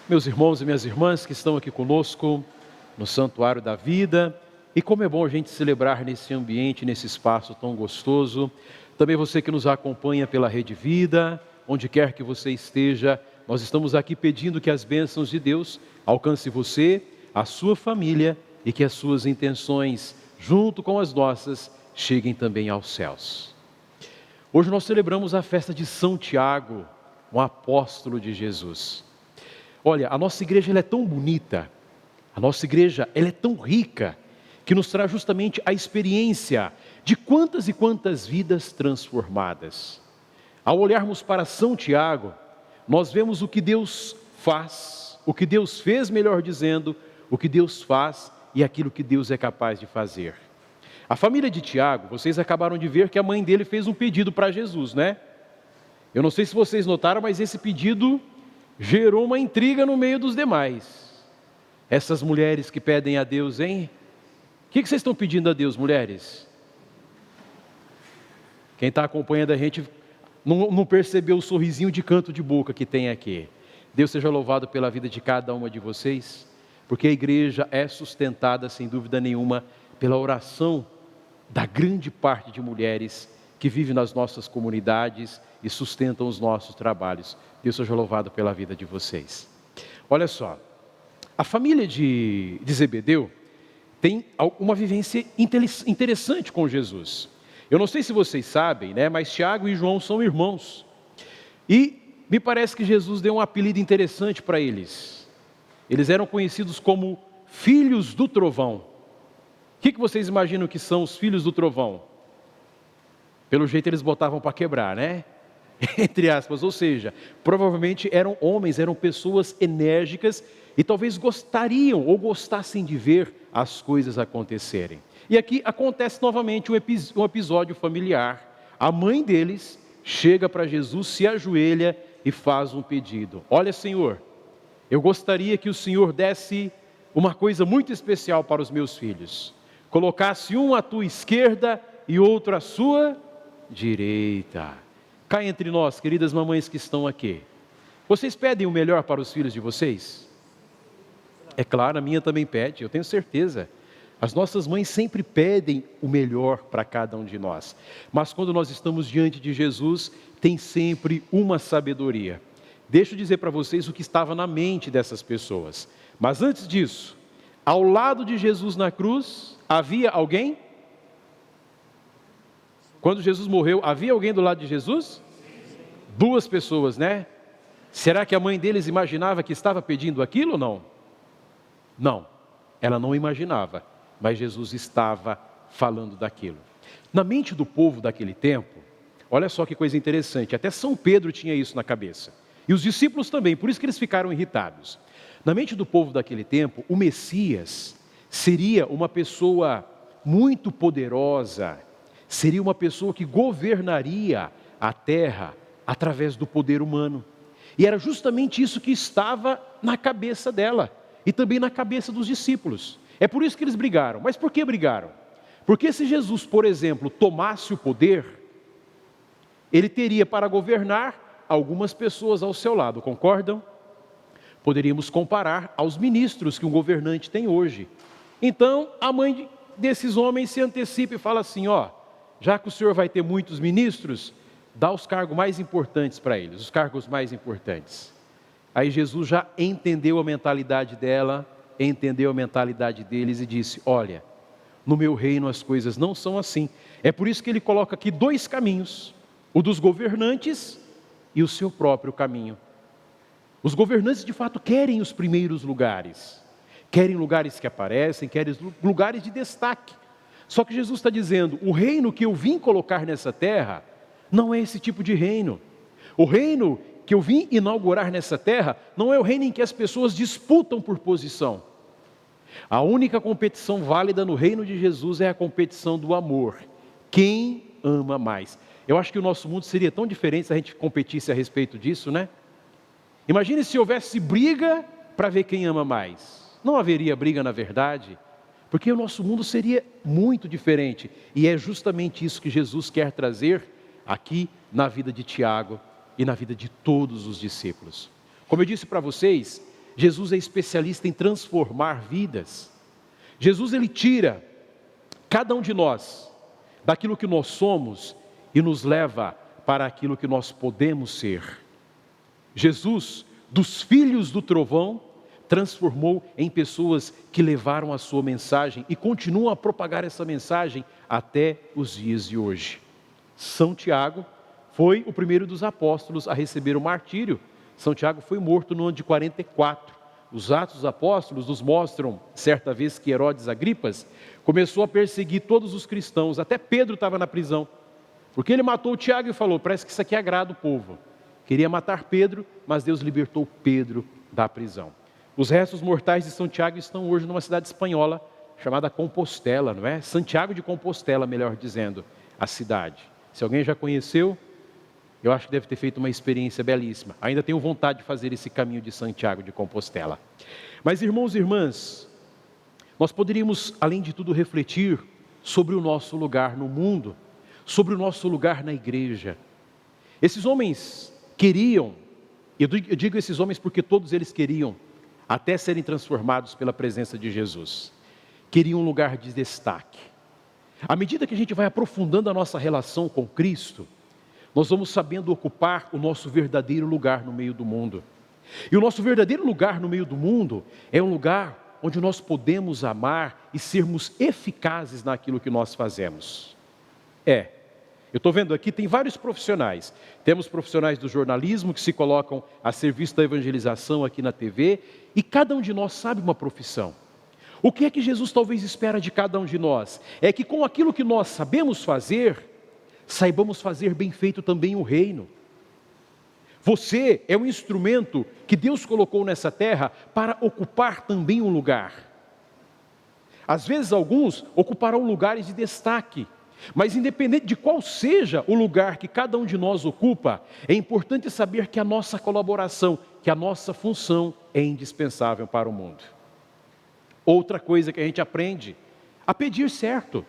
Meus irmãos e minhas irmãs que estão aqui conosco no Santuário da Vida, e como é bom a gente celebrar nesse ambiente, nesse espaço tão gostoso. Também você que nos acompanha pela Rede Vida, onde quer que você esteja, nós estamos aqui pedindo que as bênçãos de Deus alcance você, a sua família e que as suas intenções, junto com as nossas, cheguem também aos céus. Hoje nós celebramos a festa de São Tiago, um apóstolo de Jesus. Olha, a nossa igreja ela é tão bonita, a nossa igreja ela é tão rica, que nos traz justamente a experiência de quantas e quantas vidas transformadas. Ao olharmos para São Tiago, nós vemos o que Deus faz, o que Deus fez, melhor dizendo, o que Deus faz e aquilo que Deus é capaz de fazer. A família de Tiago, vocês acabaram de ver que a mãe dele fez um pedido para Jesus, né? Eu não sei se vocês notaram, mas esse pedido gerou uma intriga no meio dos demais. Essas mulheres que pedem a Deus, hein? O que vocês estão pedindo a Deus, mulheres? Quem está acompanhando a gente não percebeu o sorrisinho de canto de boca que tem aqui. Deus seja louvado pela vida de cada uma de vocês, porque a igreja é sustentada, sem dúvida nenhuma, pela oração da grande parte de mulheres que vivem nas nossas comunidades e sustentam os nossos trabalhos. Deus seja louvado pela vida de vocês. Olha só, a família de Zebedeu tem uma vivência interessante com Jesus. Eu não sei se vocês sabem, né, mas Tiago e João são irmãos. E me parece que Jesus deu um apelido interessante para eles. Eles eram conhecidos como filhos do trovão. O que vocês imaginam que são os filhos do trovão? Pelo jeito eles botavam para quebrar, né? Entre aspas, ou seja, provavelmente eram homens, eram pessoas enérgicas e talvez gostariam ou gostassem de ver as coisas acontecerem. E aqui acontece novamente um episódio familiar. A mãe deles chega para Jesus, se ajoelha e faz um pedido. Olha, Senhor, eu gostaria que o Senhor desse uma coisa muito especial para os meus filhos. Colocasse um à tua esquerda e outro à sua direita. Cá entre nós, queridas mamães que estão aqui, vocês pedem o melhor para os filhos de vocês? É claro, a minha também pede, eu tenho certeza. As nossas mães sempre pedem o melhor para cada um de nós. Mas quando nós estamos diante de Jesus, tem sempre uma sabedoria. Deixa eu dizer para vocês o que estava na mente dessas pessoas. Mas antes disso, ao lado de Jesus na cruz, havia alguém? Quando Jesus morreu, havia alguém do lado de Jesus? Duas pessoas, né? Será que a mãe deles imaginava que estava pedindo aquilo ou não? Não, ela não imaginava, mas Jesus estava falando daquilo. Na mente do povo daquele tempo, olha só que coisa interessante, até São Pedro tinha isso na cabeça. E os discípulos também, por isso que eles ficaram irritados. Na mente do povo daquele tempo, o Messias seria uma pessoa muito poderosa, seria uma pessoa que governaria a terra através do poder humano. E era justamente isso que estava na cabeça dela e também na cabeça dos discípulos. É por isso que eles brigaram. Mas por que brigaram? Porque se Jesus, por exemplo, tomasse o poder, ele teria para governar algumas pessoas ao seu lado, concordam? Poderíamos comparar aos ministros que um governante tem hoje. Então, a mãe desses homens se antecipa e fala assim, ó, já que o senhor vai ter muitos ministros, dá os cargos mais importantes para eles, os cargos mais importantes. Aí Jesus já entendeu a mentalidade dela, entendeu a mentalidade deles e disse, olha, no meu reino as coisas não são assim. É por isso que ele coloca aqui dois caminhos, o dos governantes e o seu próprio caminho. Os governantes de fato querem os primeiros lugares, querem lugares que aparecem, querem lugares de destaque. Só que Jesus está dizendo, o reino que eu vim colocar nessa terra, não é esse tipo de reino. O reino que eu vim inaugurar nessa terra, não é o reino em que as pessoas disputam por posição. A única competição válida no reino de Jesus é a competição do amor. Quem ama mais? Eu acho que o nosso mundo seria tão diferente se a gente competisse a respeito disso, né? Imagine se houvesse briga para ver quem ama mais. Não haveria briga na verdade, porque o nosso mundo seria muito diferente. E é justamente isso que Jesus quer trazer aqui na vida de Tiago e na vida de todos os discípulos. Como eu disse para vocês, Jesus é especialista em transformar vidas. Jesus, ele tira cada um de nós daquilo que nós somos e nos leva para aquilo que nós podemos ser. Jesus, dos filhos do trovão, transformou em pessoas que levaram a sua mensagem e continuam a propagar essa mensagem até os dias de hoje. São Tiago foi o primeiro dos apóstolos a receber o martírio. São Tiago foi morto no ano de 44. Os Atos dos Apóstolos nos mostram, certa vez que Herodes Agripas começou a perseguir todos os cristãos, até Pedro estava na prisão, porque ele matou o Tiago e falou, parece que isso aqui agrada o povo. Queria matar Pedro, mas Deus libertou Pedro da prisão. Os restos mortais de São Tiago estão hoje numa cidade espanhola chamada Compostela, não é? Santiago de Compostela, melhor dizendo, a cidade. Se alguém já conheceu, eu acho que deve ter feito uma experiência belíssima. Ainda tenho vontade de fazer esse caminho de Santiago de Compostela. Mas, irmãos e irmãs, nós poderíamos, além de tudo, refletir sobre o nosso lugar no mundo, sobre o nosso lugar na igreja. Esses homens queriam, eu digo esses homens porque todos eles queriam, até serem transformados pela presença de Jesus, queriam um lugar de destaque. À medida que a gente vai aprofundando a nossa relação com Cristo, nós vamos sabendo ocupar o nosso verdadeiro lugar no meio do mundo. E o nosso verdadeiro lugar no meio do mundo é um lugar onde nós podemos amar e sermos eficazes naquilo que nós fazemos. Eu estou vendo aqui, tem vários profissionais. Temos profissionais do jornalismo que se colocam a serviço da evangelização aqui na TV, e cada um de nós sabe uma profissão. O que é que Jesus talvez espera de cada um de nós? É que com aquilo que nós sabemos fazer, saibamos fazer bem feito também o reino. Você é um instrumento que Deus colocou nessa terra para ocupar também um lugar. Às vezes alguns ocuparão lugares de destaque, mas independente de qual seja o lugar que cada um de nós ocupa, é importante saber que a nossa colaboração, que a nossa função é indispensável para o mundo. Outra coisa que a gente aprende, a pedir certo.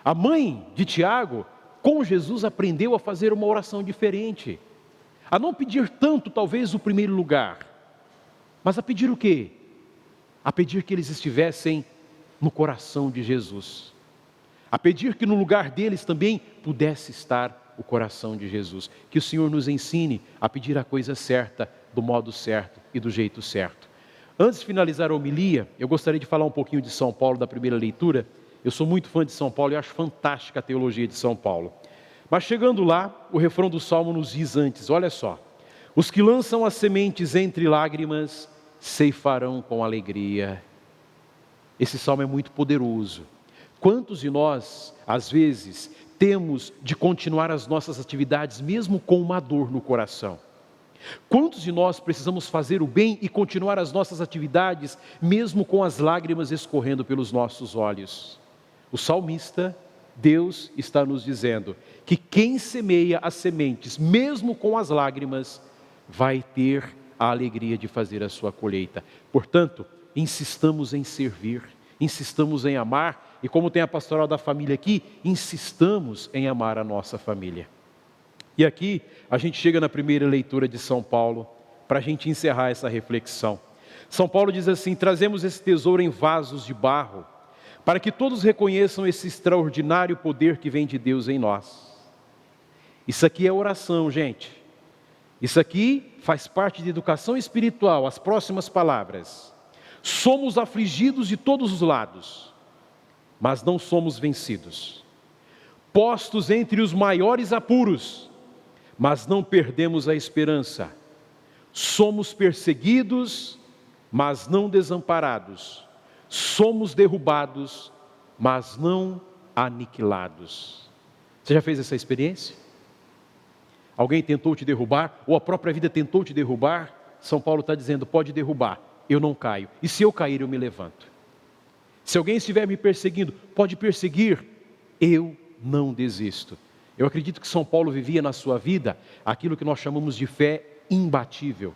A mãe de Tiago, com Jesus, aprendeu a fazer uma oração diferente. A não pedir tanto, talvez, o primeiro lugar. Mas a pedir o quê? A pedir que eles estivessem no coração de Jesus. A pedir que no lugar deles também pudesse estar o coração de Jesus. Que o Senhor nos ensine a pedir a coisa certa, do modo certo e do jeito certo. Antes de finalizar a homilia, eu gostaria de falar um pouquinho de São Paulo, da primeira leitura. Eu sou muito fã de São Paulo e acho fantástica a teologia de São Paulo. Mas chegando lá, o refrão do Salmo nos diz antes, olha só. Os que lançam as sementes entre lágrimas, ceifarão com alegria. Esse salmo é muito poderoso. Quantos de nós, às vezes, temos de continuar as nossas atividades mesmo com uma dor no coração? Quantos de nós precisamos fazer o bem e continuar as nossas atividades mesmo com as lágrimas escorrendo pelos nossos olhos? O salmista, Deus está nos dizendo que quem semeia as sementes, mesmo com as lágrimas, vai ter a alegria de fazer a sua colheita. Portanto, insistamos em servir, insistamos em amar, e como tem a pastoral da família aqui, insistamos em amar a nossa família. E aqui a gente chega na primeira leitura de São Paulo, para a gente encerrar essa reflexão. São Paulo diz assim: trazemos esse tesouro em vasos de barro, para que todos reconheçam esse extraordinário poder que vem de Deus em nós. Isso aqui é oração, gente. Isso aqui faz parte de educação espiritual. As próximas palavras: somos afligidos de todos os lados, mas não somos vencidos. Postos entre os maiores apuros, mas não perdemos a esperança. Somos perseguidos, mas não desamparados. Somos derrubados, mas não aniquilados. Você já fez essa experiência? Alguém tentou te derrubar, ou a própria vida tentou te derrubar? São Paulo está dizendo: pode derrubar, eu não caio. E se eu cair, eu me levanto. Se alguém estiver me perseguindo, pode perseguir, eu não desisto. Eu acredito que São Paulo vivia na sua vida aquilo que nós chamamos de fé imbatível.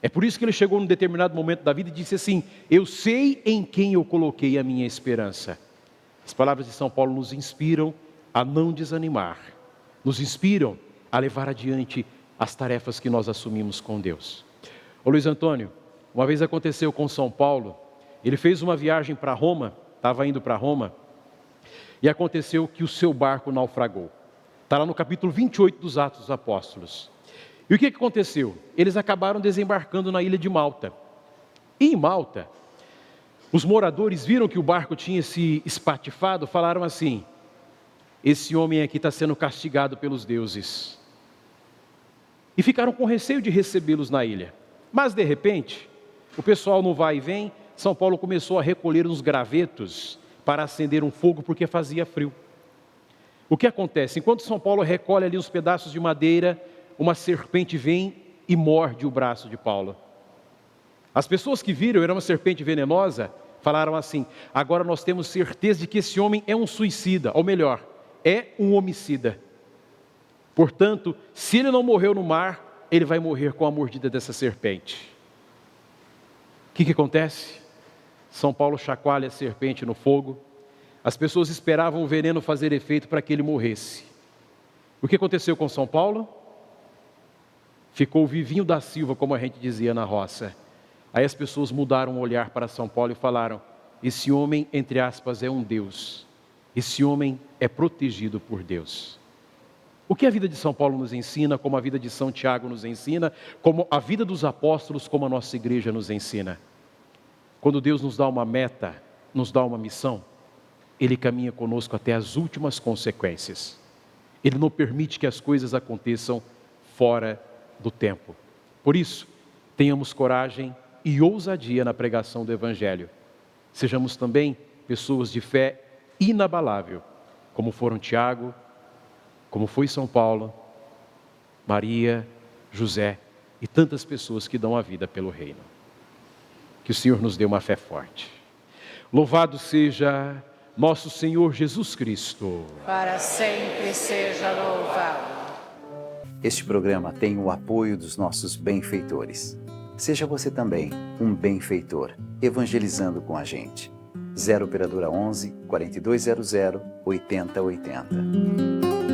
É por isso que ele chegou num determinado momento da vida e disse assim: eu sei em quem eu coloquei a minha esperança. As palavras de São Paulo nos inspiram a não desanimar, nos inspiram a levar adiante as tarefas que nós assumimos com Deus. Ô Luiz Antônio, Uma vez aconteceu com São Paulo, ele fez uma viagem para Roma, estava indo para Roma, e aconteceu que o seu barco naufragou. Está lá no capítulo 28 dos Atos dos Apóstolos. E o que aconteceu? Eles acabaram desembarcando na ilha de Malta. E em Malta, os moradores viram que o barco tinha se espatifado, falaram assim: esse homem aqui está sendo castigado pelos deuses. E ficaram com receio de recebê-los na ilha. Mas de repente, o pessoal no vai e vem, São Paulo começou a recolher uns gravetos para acender um fogo porque fazia frio. O que acontece? Enquanto São Paulo recolhe ali uns pedaços de madeira, uma serpente vem e morde o braço de Paulo. As pessoas que viram, era uma serpente venenosa, falaram assim: agora nós temos certeza de que esse homem é um suicida, ou melhor, é um homicida. Portanto, se ele não morreu no mar, ele vai morrer com a mordida dessa serpente. O que acontece? São Paulo chacoalha a serpente no fogo. As pessoas esperavam o veneno fazer efeito para que ele morresse. O que aconteceu com São Paulo? Ficou vivinho da Silva, como a gente dizia na roça. Aí as pessoas mudaram o olhar para São Paulo e falaram: esse homem, entre aspas, é um Deus. Esse homem é protegido por Deus. O que a vida de São Paulo nos ensina, como a vida de São Tiago nos ensina, como a vida dos apóstolos, como a nossa igreja nos ensina. Quando Deus nos dá uma meta, nos dá uma missão, Ele caminha conosco até as últimas consequências. Ele não permite que as coisas aconteçam fora do tempo. Por isso, tenhamos coragem e ousadia na pregação do Evangelho. Sejamos também pessoas de fé inabalável, como foram Tiago, como foi São Paulo, Maria, José e tantas pessoas que dão a vida pelo reino. Que o Senhor nos dê uma fé forte. Louvado seja nosso Senhor Jesus Cristo. Para sempre seja louvado. Este programa tem o apoio dos nossos benfeitores. Seja você também um benfeitor, evangelizando com a gente. 0 Operadora 11 4200 8080.